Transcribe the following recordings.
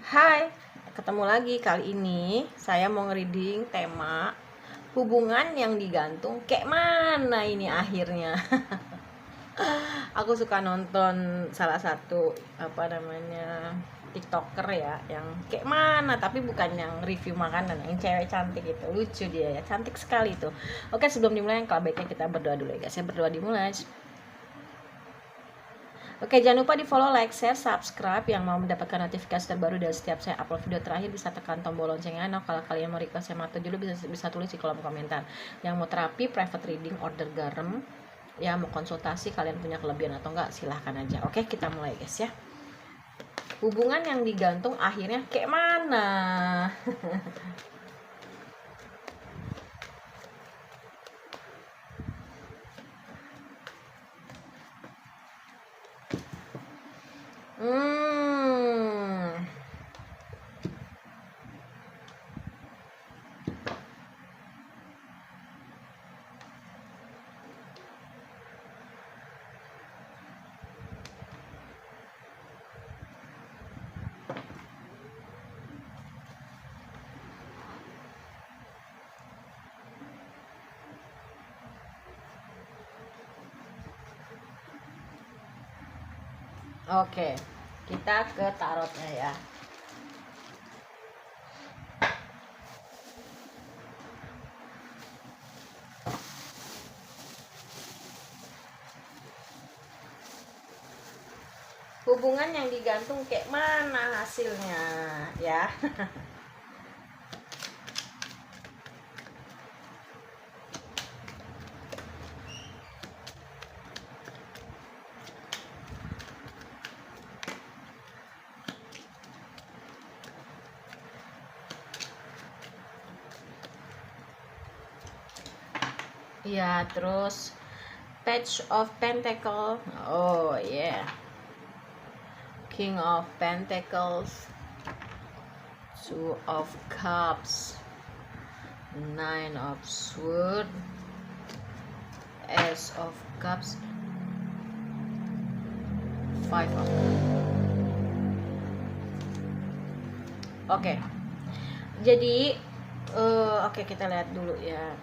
Hai, ketemu lagi. Kali ini saya mau nge-reading tema hubungan yang digantung kayak mana ini akhirnya. Aku suka nonton salah satu TikToker ya, yang kayak mana, tapi bukan yang review makanan, yang cewek cantik itu. Lucu dia ya, cantik sekali tuh. Oke, sebelum dimulai, kalau baiknya kita berdoa dulu ya guys. Saya berdoa dimulai. Oke, jangan lupa di follow, like, share, subscribe. Yang mau mendapatkan notifikasi terbaru dari setiap saya upload video terakhir bisa tekan tombol loncengnya. Nah, kalau kalian mau request saya materi dulu bisa tulis di kolom komentar. Yang mau terapi, private reading, order garam, ya mau konsultasi, kalian punya kelebihan atau enggak, silahkan aja. Oke, kita mulai guys ya. Hubungan yang digantung akhirnya kayak mana? Hmm. Oke, kita ke tarotnya ya. Hubungan yang digantung kayak mana hasilnya ya. Ya, terus Page of Pentacle. Oh yeah. King of Pentacles, Two of Cups, Nine of Swords, Ace of Cups, Five of. Oke. Jadi oke, kita lihat dulu ya.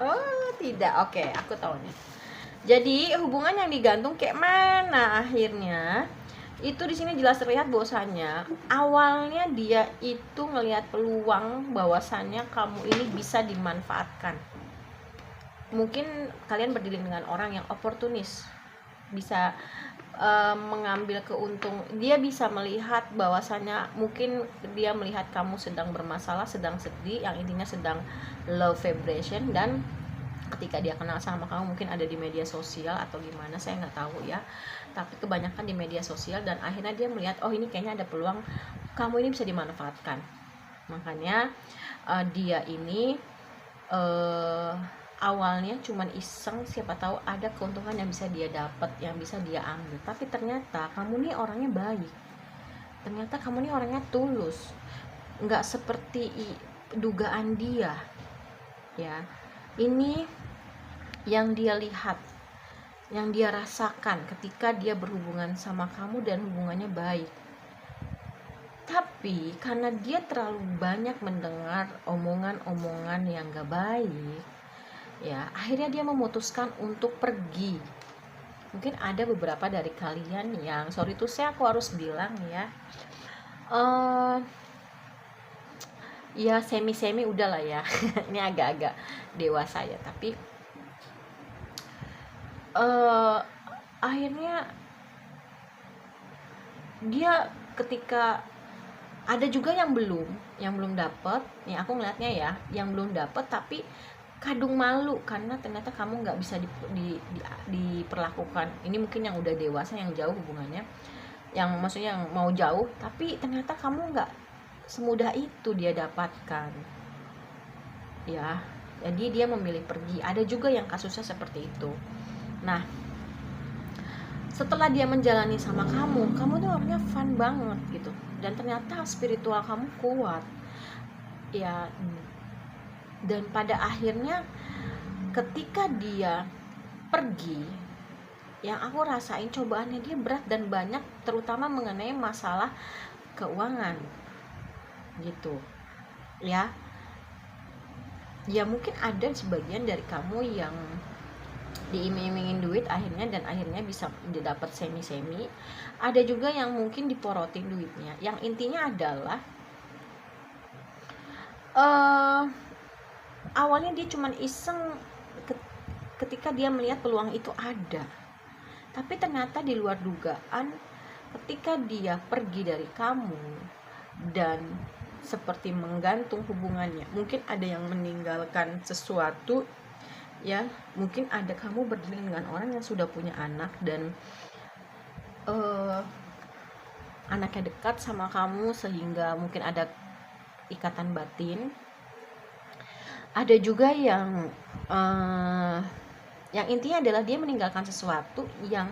Oh, tidak. Oke, aku tahu nih. Jadi, hubungan yang digantung kayak mana akhirnya? Itu di sini jelas terlihat bahwasannya awalnya dia itu ngelihat peluang bahwasannya kamu ini bisa dimanfaatkan. Mungkin kalian berdiri dengan orang yang oportunis, bisa mengambil keuntungan. Dia bisa melihat bahwasannya mungkin dia melihat kamu sedang bermasalah, sedang sedih, yang intinya sedang low vibration, dan ketika dia kenal sama kamu mungkin ada di media sosial atau gimana, saya nggak tahu ya, tapi kebanyakan di media sosial, dan akhirnya dia melihat oh ini kayaknya ada peluang kamu ini bisa dimanfaatkan. Makanya dia ini awalnya cuman iseng, siapa tahu ada keuntungan yang bisa dia dapat, yang bisa dia ambil, tapi ternyata kamu nih orangnya baik, ternyata kamu nih orangnya tulus, nggak seperti dugaan dia ya. Ini yang dia lihat, yang dia rasakan ketika dia berhubungan sama kamu dan hubungannya baik. Tapi karena dia terlalu banyak mendengar omongan-omongan yang gak baik ya, akhirnya dia memutuskan untuk pergi. Mungkin ada beberapa dari kalian yang, sorry tuh saya aku harus bilang ya, ya semi-semi udahlah ya. Ini agak-agak dewasa ya, tapi akhirnya dia ketika ada juga yang belum dapet, nih aku ngeliatnya ya, yang belum dapet tapi kadung malu karena ternyata kamu nggak bisa diperlakukan. Ini mungkin yang udah dewasa, yang jauh hubungannya, yang maksudnya yang mau jauh, tapi ternyata kamu nggak semudah itu dia dapatkan ya. Jadi dia memilih pergi. Ada juga yang kasusnya seperti itu. Nah, setelah dia menjalani sama kamu tuh orangnya fun banget gitu, dan ternyata spiritual kamu kuat ya. Dan pada akhirnya ketika dia pergi, yang aku rasain cobaannya dia berat dan banyak, terutama mengenai masalah keuangan gitu ya. Ya mungkin ada sebagian dari kamu yang diiming-imingin duit akhirnya bisa didapat semi-semi. Ada juga yang mungkin diporotin duitnya. Yang intinya adalah awalnya dia cuman iseng ketika dia melihat peluang itu ada. Tapi ternyata di luar dugaan, ketika dia pergi dari kamu dan seperti menggantung hubungannya, mungkin ada yang meninggalkan sesuatu ya, mungkin ada kamu berdiri dengan orang yang sudah punya anak dan anaknya dekat sama kamu sehingga mungkin ada ikatan batin. Ada juga yang intinya adalah dia meninggalkan sesuatu yang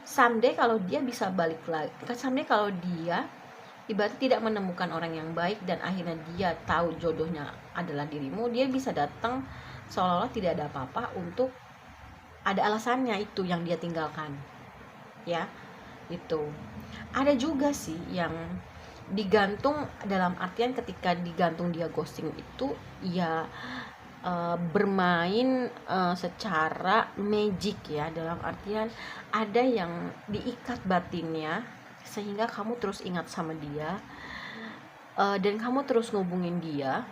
someday kalau dia bisa balik lagi, someday kalau dia ibarat tidak menemukan orang yang baik dan akhirnya dia tahu jodohnya adalah dirimu, dia bisa datang seolah-olah tidak ada apa-apa untuk ada alasannya itu yang dia tinggalkan ya. Itu ada juga sih yang digantung, dalam artian ketika digantung dia ghosting itu ya bermain secara magic ya, dalam artian ada yang diikat batinnya sehingga kamu terus ingat sama dia dan kamu terus ngubungin dia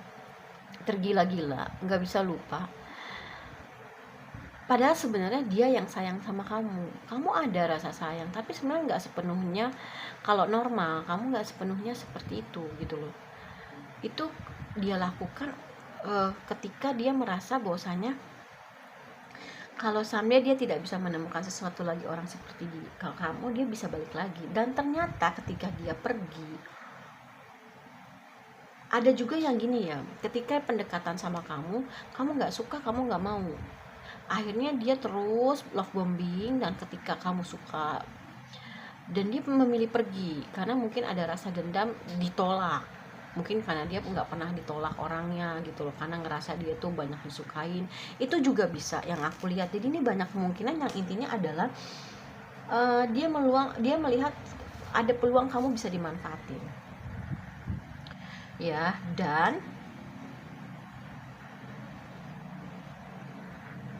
tergila-gila, nggak bisa lupa. Padahal sebenarnya dia yang sayang sama kamu ada rasa sayang, tapi sebenarnya nggak sepenuhnya. Kalau normal kamu nggak sepenuhnya seperti itu gitu loh. Itu dia lakukan ketika dia merasa bahwasanya kalau someday dia tidak bisa menemukan sesuatu lagi orang seperti kalau kamu, dia bisa balik lagi. Dan ternyata ketika dia pergi, ada juga yang gini ya, ketika pendekatan sama kamu nggak suka, kamu nggak mau, akhirnya dia terus love bombing, dan ketika kamu suka dan dia memilih pergi karena mungkin ada rasa dendam, ditolak, mungkin karena dia nggak pernah ditolak orangnya gitu loh, karena ngerasa dia tuh banyak disukain. Itu juga bisa yang aku lihat. Jadi ini banyak kemungkinan, yang intinya adalah dia melihat ada peluang kamu bisa dimanfaatin ya. Dan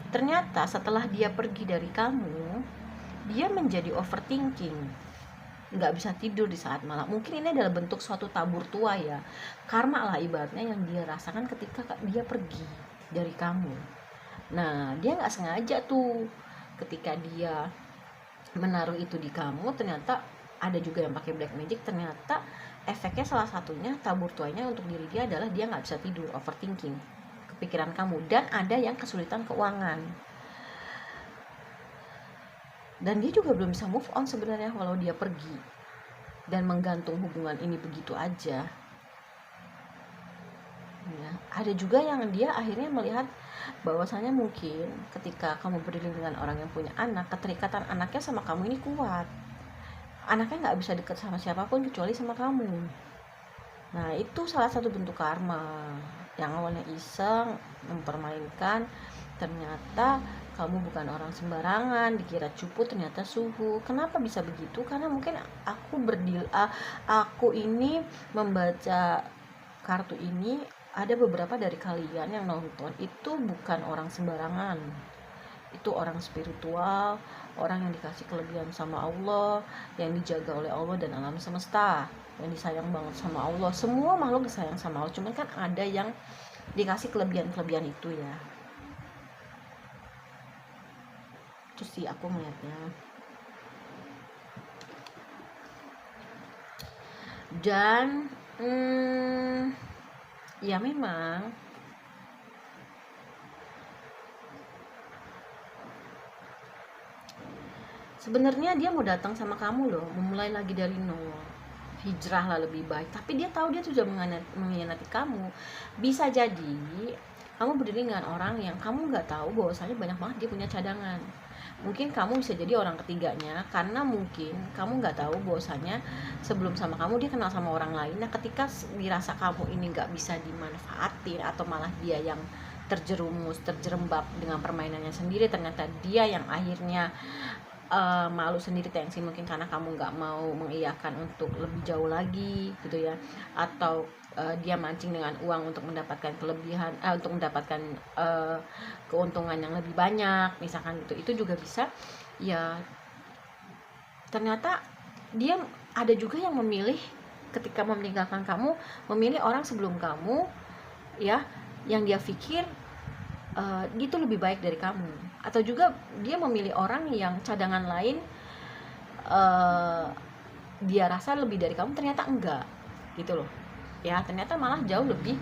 ternyata setelah dia pergi dari kamu, dia menjadi overthinking, nggak bisa tidur di saat malam. Mungkin ini adalah bentuk suatu tabur tua ya, karma lah ibaratnya yang dia rasakan ketika dia pergi dari kamu. Nah dia nggak sengaja tuh, ketika dia menaruh itu di kamu, ternyata ada juga yang pakai black magic. Ternyata efeknya salah satunya tabur tuanya untuk diri dia adalah dia nggak bisa tidur, overthinking, kepikiran kamu, dan ada yang kesulitan keuangan. Dan dia juga belum bisa move on sebenarnya walau dia pergi dan menggantung hubungan ini begitu aja ya. Ada juga yang dia akhirnya melihat bahwasanya mungkin ketika kamu berdiri dengan orang yang punya anak, keterikatan anaknya sama kamu ini kuat, anaknya nggak bisa dekat sama siapapun kecuali sama kamu. Nah itu salah satu bentuk karma, yang awalnya iseng mempermainkan, ternyata kamu bukan orang sembarangan, dikira cupu ternyata suhu. Kenapa bisa begitu? Karena mungkin aku ini membaca kartu ini, ada beberapa dari kalian yang nonton itu bukan orang sembarangan, itu orang spiritual, orang yang dikasih kelebihan sama Allah, yang dijaga oleh Allah dan alam semesta, yang disayang banget sama Allah. Semua makhluk disayang sama Allah, cuman kan ada yang dikasih kelebihan itu ya. Itu sih aku melihatnya. Dan ya memang sebenarnya dia mau datang sama kamu loh, memulai lagi dari nol, hijrah lah lebih baik. Tapi dia tahu dia sudah mengkhianati kamu. Bisa jadi kamu berdiri dengan orang yang kamu nggak tahu bahwasanya banyak banget dia punya cadangan. Mungkin kamu bisa jadi orang ketiganya, karena mungkin kamu nggak tahu bahwasanya sebelum sama kamu dia kenal sama orang lain. Nah ketika dirasa kamu ini nggak bisa dimanfaatin atau malah dia yang terjerumus, terjerembab dengan permainannya sendiri. Ternyata dia yang akhirnya malu sendiri, tensi mungkin karena kamu nggak mau mengiyakan untuk lebih jauh lagi gitu ya, atau dia mancing dengan uang untuk mendapatkan kelebihan, untuk mendapatkan keuntungan yang lebih banyak misalkan gitu. Itu juga bisa ya. Ternyata dia ada juga yang memilih ketika meninggalkan kamu, memilih orang sebelum kamu ya, yang dia pikir itu lebih baik dari kamu, atau juga dia memilih orang yang cadangan lain, dia rasa lebih dari kamu, ternyata enggak gitu loh ya, ternyata malah jauh lebih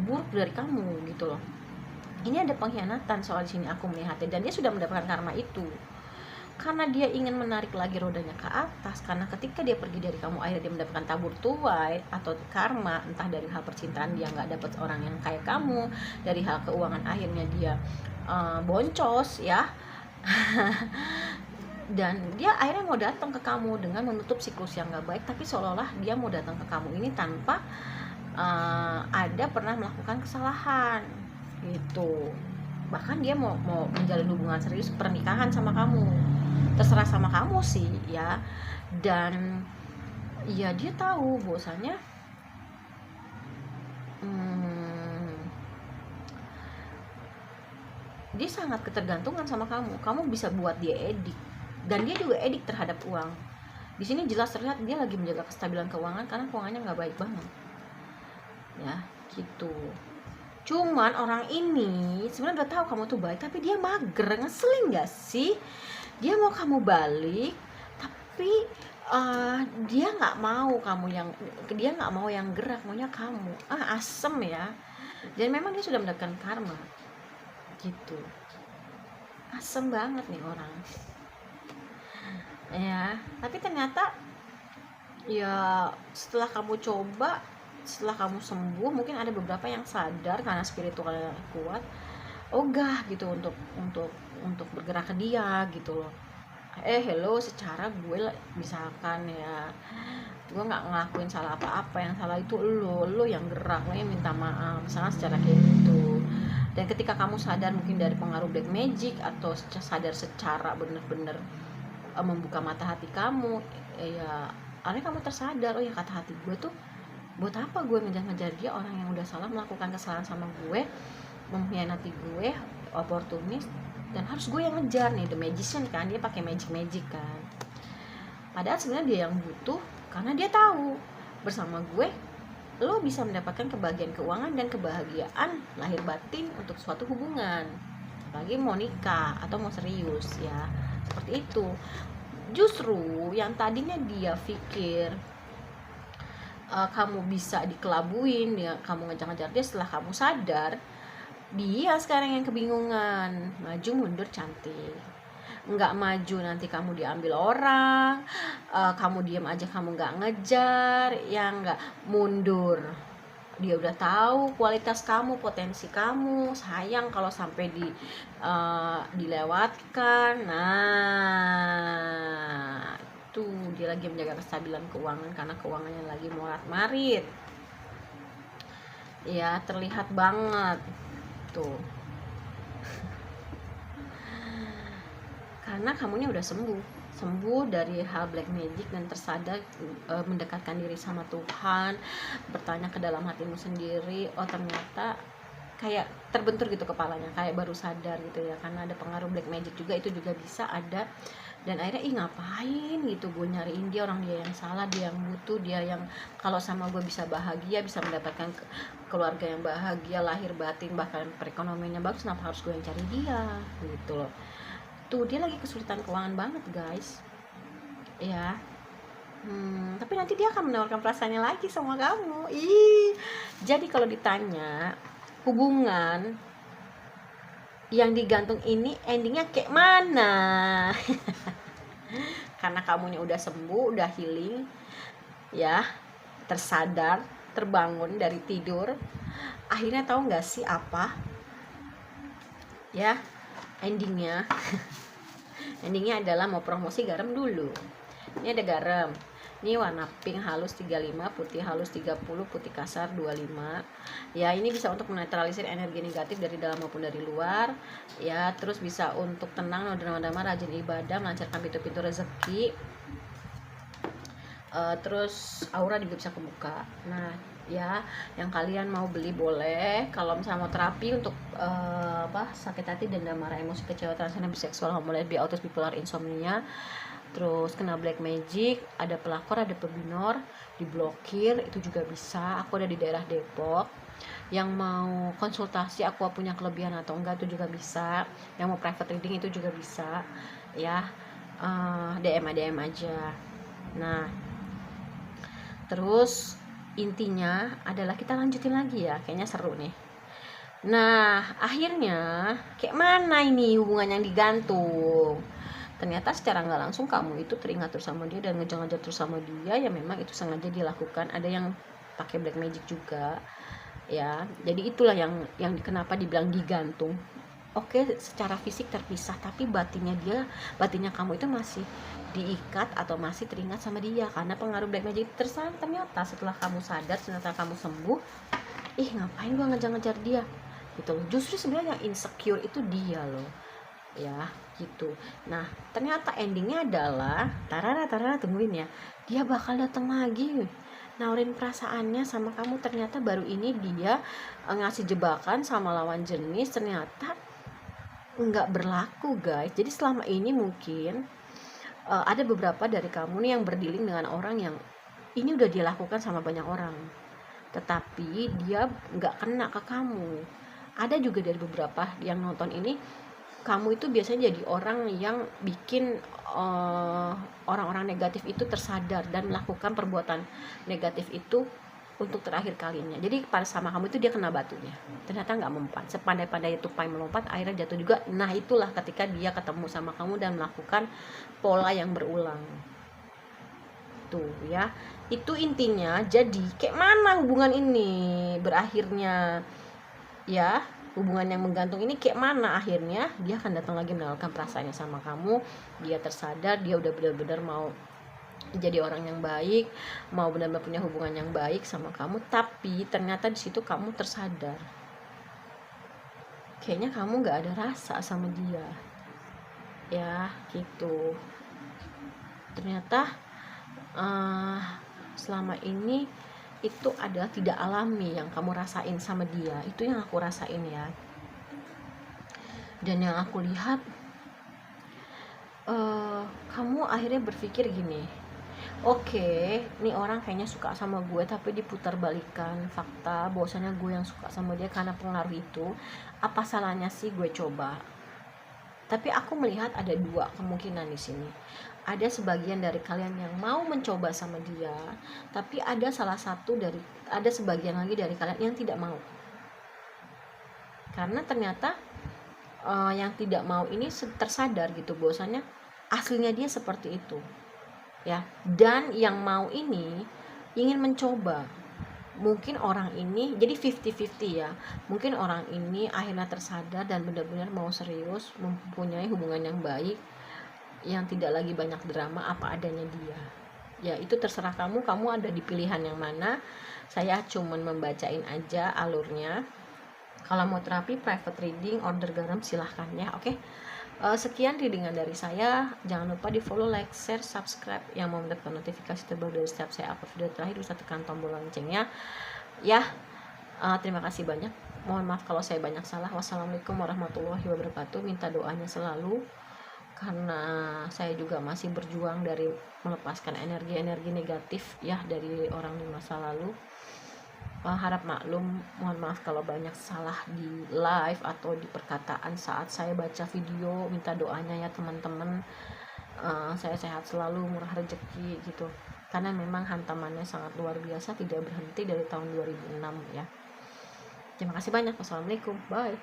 buruk dari kamu gitu loh. Ini ada pengkhianatan soal di sini aku melihatnya, dan dia sudah mendapatkan karma itu karena dia ingin menarik lagi rodanya ke atas. Karena ketika dia pergi dari kamu, akhirnya dia mendapatkan tabur tuai atau karma, entah dari hal percintaan dia nggak dapat orang yang kayak kamu, dari hal keuangan akhirnya dia boncos ya. Dan dia akhirnya mau datang ke kamu dengan menutup siklus yang nggak baik, tapi seolah-olah dia mau datang ke kamu ini tanpa ada pernah melakukan kesalahan gitu. Bahkan dia mau menjalin hubungan serius, pernikahan sama kamu, terserah sama kamu sih ya. Dan ya dia tahu bahwasanya dia sangat ketergantungan sama kamu. Kamu bisa buat dia edik, dan dia juga edik terhadap uang. Di sini jelas terlihat dia lagi menjaga kestabilan keuangan karena keuangannya nggak baik banget ya gitu. Cuman orang ini sebenarnya udah tahu kamu tuh baik, tapi dia mager. Ngeselin gak sih? Dia mau kamu balik, tapi dia nggak mau kamu yang, dia nggak mau yang gerak, maunya kamu. Asem ya. Dan memang dia sudah mendapatkan karma gitu. Asem banget nih orang ya. Tapi ternyata ya setelah kamu coba, setelah kamu sembuh, mungkin ada beberapa yang sadar karena spiritualnya kuat, ogah gitu untuk bergerak ke dia gitu loh. Hello, secara gue misalkan ya, gue nggak ngelakuin salah apa-apa, yang salah itu lo yang gerak, lo yang minta maaf, misalnya secara kayak gitu. Dan ketika kamu sadar mungkin dari pengaruh black magic, atau sadar secara bener-bener membuka mata hati kamu ya, akhirnya kamu tersadar, oh ya kata hati gue tuh, buat apa gue ngejar-ngejar dia, orang yang udah salah melakukan kesalahan sama gue, mengkhianati gue, oportunis, dan harus gue yang ngejar nih. The magician kan, dia pakai magic kan, padahal sebenarnya dia yang butuh, karena dia tahu bersama gue lo bisa mendapatkan kebahagiaan keuangan dan kebahagiaan lahir batin untuk suatu hubungan, lagi mau nikah atau mau serius ya, seperti itu. Justru yang tadinya dia pikir kamu bisa dikelabuin, dia kamu ngejar-ngejar dia, setelah kamu sadar, dia sekarang yang kebingungan. Maju mundur cantik, nggak maju nanti kamu diambil orang, kamu diam aja, kamu nggak ngejar ya, nggak mundur. Dia udah tahu kualitas kamu, potensi kamu, sayang kalau sampai dilewatkan. Nah tuh, dia lagi menjaga kestabilan keuangan karena keuangannya lagi morat-marit ya, terlihat banget tuh. Karena kamunya udah sembuh dari hal black magic dan tersadar, mendekatkan diri sama Tuhan, bertanya ke dalam hatimu sendiri. Oh ternyata kayak terbentur gitu kepalanya, kayak baru sadar gitu ya, karena ada pengaruh black magic juga, itu juga bisa ada. Dan akhirnya ngapain gitu gue nyariin dia, orang dia yang salah, dia yang butuh, dia yang kalau sama gue bisa bahagia, bisa mendapatkan keluarga yang bahagia, lahir batin, bahkan perekonomiannya bagus, kenapa harus gue yang cari dia gitu loh. Tuh dia lagi kesulitan keuangan banget guys ya. Tapi nanti dia akan menawarkan perasaannya lagi sama kamu. Jadi kalau ditanya hubungan yang digantung ini endingnya kayak mana? Karena kamunya udah sembuh, udah healing ya, tersadar, terbangun dari tidur, akhirnya tahu nggak sih apa ya endingnya? Endingnya adalah mau promosi garam dulu. Ini ada garam, Ini warna pink halus 35, putih halus 30, putih kasar 25. Ya, ini bisa untuk menetralisir energi negatif dari dalam maupun dari luar. Ya, terus bisa untuk tenang, noda-noda, rajin ibadah, melancarkan pintu-pintu rezeki. Terus aura juga bisa kebuka. Nah, ya, yang kalian mau beli boleh. Kalau misalnya mau terapi untuk sakit hati, dendam, marah, emosi, kecewa, transenya, biseksual, homo, lesbi, autis, bipolar, insomnia, terus kena black magic, ada pelakor, ada pebinor, diblokir, itu juga bisa. Aku ada di daerah Depok. Yang mau konsultasi aku punya kelebihan atau enggak itu juga bisa. Yang mau private reading itu juga bisa, ya. DM aja. Nah, terus intinya adalah kita lanjutin lagi ya, kayaknya seru nih. Nah, akhirnya kayak mana ini hubungan yang digantung? Ternyata secara nggak langsung kamu itu teringat terus sama dia dan ngejar-ngejar terus sama dia, ya memang itu sengaja dilakukan. Ada yang pakai black magic juga, ya. Jadi itulah yang kenapa dibilang digantung. Oke, secara fisik terpisah, tapi batinnya kamu itu masih diikat atau masih teringat sama dia karena pengaruh black magic. Ternyata setelah kamu sadar, setelah kamu sembuh, ngapain gua ngejar-ngejar dia gitu. Justru sebenarnya yang insecure itu dia loh, ya gitu. Nah, ternyata endingnya adalah tarara tungguin ya, dia bakal datang lagi nawarin perasaannya sama kamu. Ternyata baru ini dia ngasih jebakan sama lawan jenis, ternyata nggak berlaku guys. Jadi selama ini mungkin ada beberapa dari kamu nih yang berdealing dengan orang yang ini udah dilakukan sama banyak orang, tetapi dia nggak kena ke kamu. Ada juga dari beberapa yang nonton ini, kamu itu biasanya jadi orang yang bikin orang-orang negatif itu tersadar dan melakukan perbuatan negatif itu untuk terakhir kalinya. Jadi pada sama kamu itu dia kena batunya, ternyata nggak mempan. Sepandai-pandai tupai melompat, akhirnya jatuh juga. Nah, itulah ketika dia ketemu sama kamu dan melakukan pola yang berulang tuh ya. Itu intinya. Jadi kayak mana hubungan ini berakhirnya, ya, hubungan yang menggantung ini kayak mana akhirnya? Dia akan datang lagi menawarkan perasaannya sama kamu. Dia tersadar, dia udah benar-benar mau jadi orang yang baik, mau benar-benar punya hubungan yang baik sama kamu. Tapi ternyata di situ kamu tersadar, kayaknya kamu nggak ada rasa sama dia, ya gitu. Ternyata selama ini itu adalah tidak alami yang kamu rasain sama dia. Itu yang aku rasain ya. Dan yang aku lihat, kamu akhirnya berpikir gini, oke, nih orang kayaknya suka sama gue, tapi diputar balikan fakta bahwasanya gue yang suka sama dia karena pengaruh itu. Apa salahnya sih gue coba? Tapi aku melihat ada dua kemungkinan di sini. Ada sebagian dari kalian yang mau mencoba sama dia, tapi ada sebagian lagi dari kalian yang tidak mau. Karena ternyata yang tidak mau ini tersadar gitu bahwasanya aslinya dia seperti itu, ya. Dan yang mau ini ingin mencoba. Mungkin orang ini jadi 50-50 ya. Mungkin orang ini akhirnya tersadar dan benar-benar mau serius mempunyai hubungan yang baik, yang tidak lagi banyak drama, apa adanya dia. Ya, itu terserah kamu ada di pilihan yang mana. Saya cuman membacain aja alurnya. Kalau mau terapi, private reading, order garam, silahkan ya. Oke. Sekian readingan dari saya. Jangan lupa di follow, like, share, subscribe. Yang mau mendapatkan notifikasi terbaru dari setiap saya upload video terakhir, bisa tekan tombol loncengnya ya. Terima kasih banyak. Mohon maaf kalau saya banyak salah. Wassalamualaikum warahmatullahi wabarakatuh. Minta doanya selalu, karena saya juga masih berjuang dari melepaskan energi-energi negatif ya dari orang di masa lalu. Harap maklum, mohon maaf kalau banyak salah di live atau di perkataan saat saya baca video. Minta doanya ya teman-teman, saya sehat selalu, murah rezeki gitu, karena memang hantamannya sangat luar biasa, tidak berhenti dari tahun 2006 ya. Terima kasih banyak. Wassalamualaikum, bye.